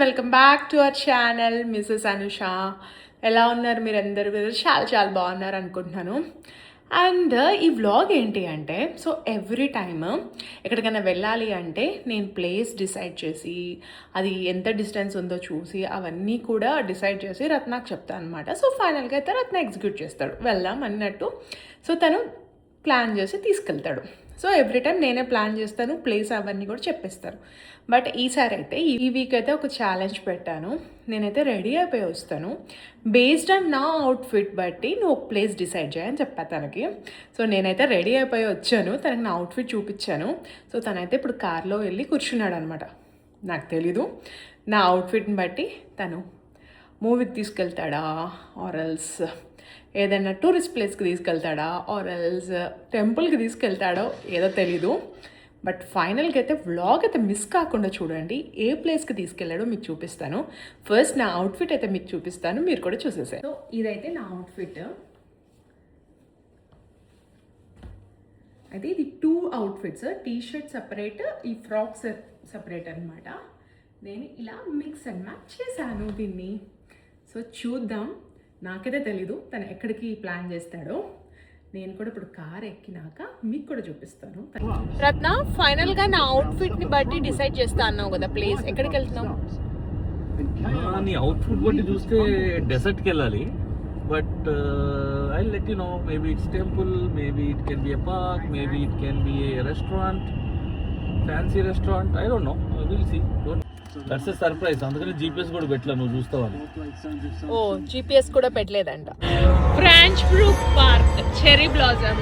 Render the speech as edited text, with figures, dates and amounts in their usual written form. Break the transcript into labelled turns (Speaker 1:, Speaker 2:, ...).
Speaker 1: Welcome back to our channel Mrs Anusha. ఎలా ఉన్నారు మీరందరూ? చాలా చాలా బాగున్నారు అనుకుంటున్నాను. అండ్ ఈ వ్లాగ్ ఏంటి అంటే, సో ఎవ్రీ టైమ్ ఎక్కడికైనా వెళ్ళాలి అంటే నేను ప్లేస్ డిసైడ్ చేసి అది ఎంత డిస్టెన్స్ ఉందో చూసి అవన్నీ కూడా డిసైడ్ చేసి రత్నాకు చెప్తాను అనమాట. సో ఫైనల్గా అయితే రత్న ఎగ్జిక్యూట్ చేస్తాడు, వెళ్దాం అన్నట్టు. సో తను ప్లాన్ చేసి తీసుకెళ్తాడు. సో ఎవ్రీ టైం నేనే ప్లాన్ చేస్తాను, ప్లేస్ అవన్నీ కూడా చెప్పేస్తాను. బట్ ఈసారి అయితే ఈ వీక్ అయితే ఒక ఛాలెంజ్ పెట్టాను. నేనైతే రెడీ అయిపోయి వస్తాను, బేస్డ్ ఆన్ నా అవుట్ఫిట్ బట్టి నువ్వు ఒక ప్లేస్ డిసైడ్ చేయని చెప్పా తనకి. సో నేనైతే రెడీ అయిపోయి వచ్చాను, తనకి నా అవుట్ఫిట్ చూపించాను. సో తనైతే ఇప్పుడు కార్లో వెళ్ళి కూర్చున్నాడు అనమాట. నాకు తెలీదు నా అవుట్ఫిట్ని బట్టి తను మూవీకి తీసుకెళ్తాడా, ఆరల్స్ ఏదైనా టూరిస్ట్ ప్లేస్కి తీసుకెళ్తాడా, ఆరల్స్ టెంపుల్కి తీసుకెళ్తాడో ఏదో తెలీదు. బట్ ఫైనల్గా అయితే వ్లాగ్ అయితే మిస్ కాకుండా చూడండి. ఏ ప్లేస్కి తీసుకెళ్ళాడో మీకు చూపిస్తాను. ఫస్ట్ నా అవుట్ఫిట్ అయితే మీకు చూపిస్తాను, మీరు కూడా చూసేసారు. సో ఇదైతే నా అవుట్ఫిట్. అయితే ఇది 2 అవుట్ఫిట్స్, టీ షర్ట్ సపరేట్, ఈ ఫ్రాక్స్ సపరేట్ అనమాట. నేను ఇలా మిక్స్ అండ్ మ్యాచ్ చేశాను దీన్ని. సో చూద్దాం. నాకైతే తెలీదు తను ఎక్కడికి ప్లాన్ చేస్తాడో. నేను కూడా ఇప్పుడు కార్ ఎక్కినాక మీకు కూడా చూపిస్తాను. రత్న, ఫైనల్ గా నా అవుట్ఫిట్ ని బట్టి డిసైడ్ చేస్తా అన్నావు కదా ప్లేస్, ఎక్కడికి వెళ్తున్నావు?
Speaker 2: నీ అవుట్ఫిట్ బట్టి చూస్తే డెసర్ట్కి వెళ్ళాలి. But I let you know, maybe it's temple, maybe it can be a park, maybe it can be a restaurant, fancy restaurant. I don't know, will see. That's a surprise. అందుకని GPS కూడా పెట్టలే, నువ్వు చూస్తావని.
Speaker 1: ఓ, GPS కూడా పెట్టలేదంట. Branch Brook Park, cherry blossom.